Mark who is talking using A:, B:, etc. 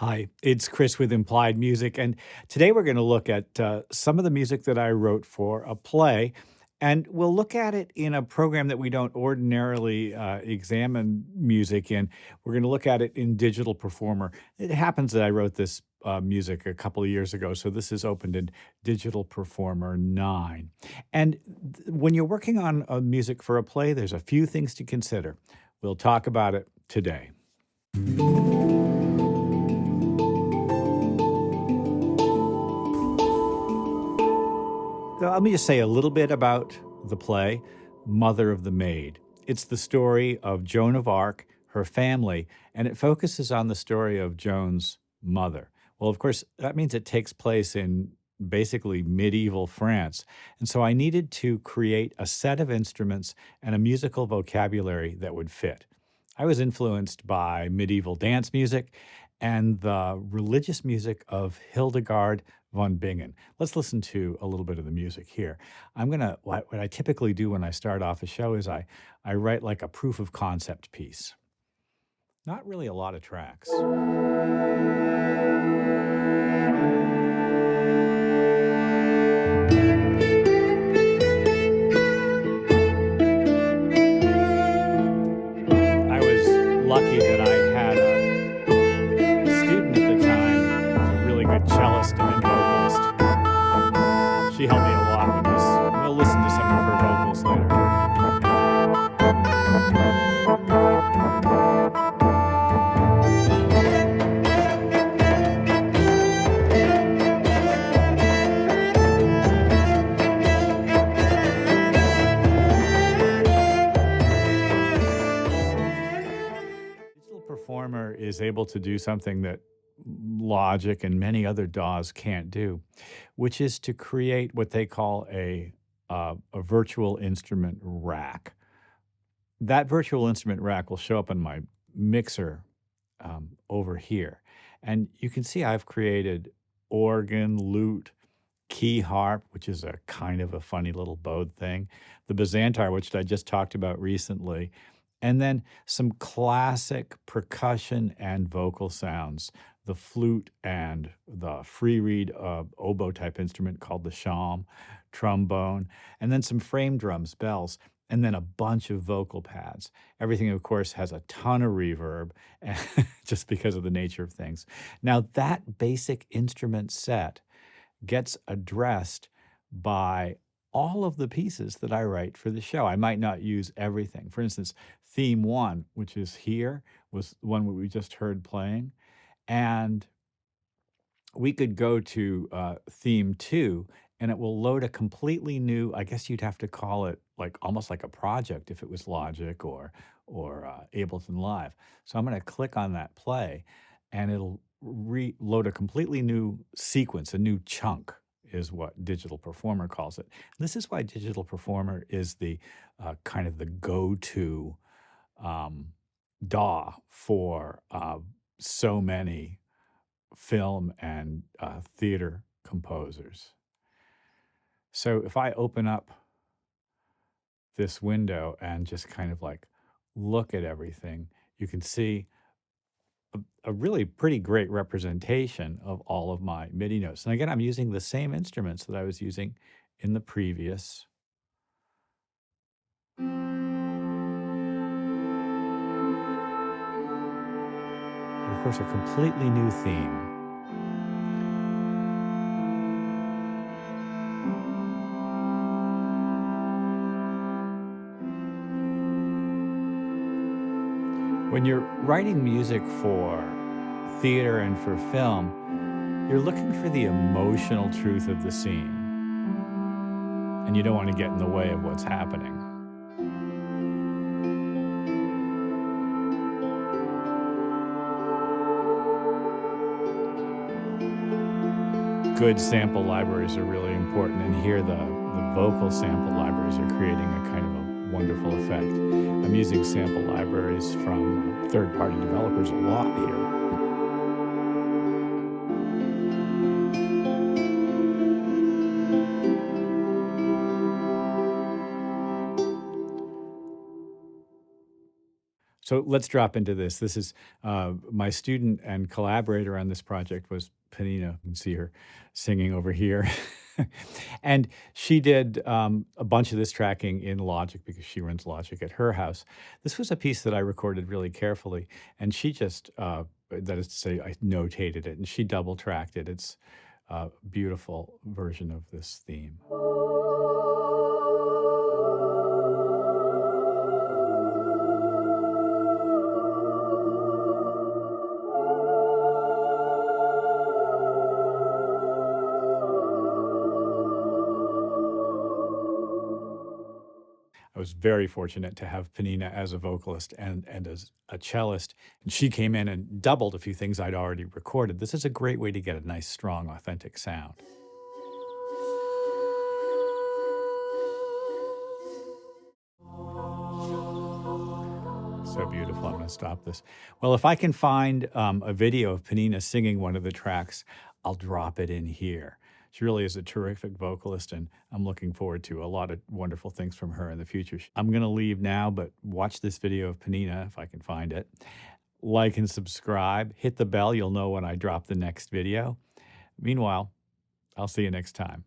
A: Hi, it's Chris with Implied Music, and today we're going to look at some of the music that I wrote for a play, and we'll look at it in a program that we don't ordinarily examine music in. We're going to look at it in Digital Performer. It happens that I wrote this music a couple of years ago, so this is opened in Digital Performer 9. And when you're working on music for a play, there's a few things to consider. We'll talk about it today. So let me just say a little bit about the play, Mother of the Maid. It's the story of Joan of Arc, her family, and it focuses on the story of Joan's mother. Well, of course, that means it takes place in basically medieval France. And so I needed to create a set of instruments and a musical vocabulary that would fit. I was influenced by medieval dance music and the religious music of Hildegard von Bingen. Let's listen to a little bit of the music here. What I typically do when I start off a show is I write like a proof of concept piece. Not really a lot of tracks. I was lucky that I had a student at the time who was a really good cellist and vocalist. She helped me a lot with this. We'll listen to some of her vocals later. Digital Performer is able to do something that Logic and many other DAWs can't do, which is to create what they call a virtual instrument rack. That virtual instrument rack will show up on my mixer over here. And you can see I've created organ, lute, key harp, which is a kind of a funny little bowed thing, the Byzantar, which I just talked about recently, and then some classic percussion and vocal sounds, the flute and the free reed oboe type instrument called the shawm, trombone, and then some frame drums, bells, and then a bunch of vocal pads. Everything, of course, has a ton of reverb just because of the nature of things. Now, that basic instrument set gets addressed by all of the pieces that I write for the show. I might not use everything. For instance, theme 1, which is here, was the one we just heard playing. And we could go to theme 2, and it will load a completely new, I guess you'd have to call it like almost like a project if it was Logic or Ableton Live. So I'm going to click on that play, and it'll load a completely new sequence, a new chunk is what Digital Performer calls it. This is why Digital Performer is the kind of the go-to DAW for so many film and theater composers. So if I open up this window and just kind of like look at everything, you can see a really pretty great representation of all of my MIDI notes. And again, I'm using the same instruments that I was using in the previous. Of course, a completely new theme. When you're writing music for theater and for film, you're looking for the emotional truth of the scene. And you don't want to get in the way of what's happening. Good sample libraries are really important, and here the vocal sample libraries are creating a kind of a wonderful effect. I'm using sample libraries from third-party developers a lot here. So let's drop into this. This is my student and collaborator on this project was Penina. You can see her singing over here. And she did a bunch of this tracking in Logic because she runs Logic at her house. This was a piece that I recorded really carefully, and she just, that is to say, I notated it, and she double tracked it. It's a beautiful version of this theme. I was very fortunate to have Penina as a vocalist and as a cellist, and she came in and doubled a few things I'd already recorded. This is a great way to get a nice, strong, authentic sound. So beautiful. I'm going to stop this. Well, if I can find a video of Penina singing one of the tracks, I'll drop it in here. She really is a terrific vocalist, and I'm looking forward to a lot of wonderful things from her in the future. I'm going to leave now, but watch this video of Penina if I can find it. Like and subscribe. Hit the bell. You'll know when I drop the next video. Meanwhile, I'll see you next time.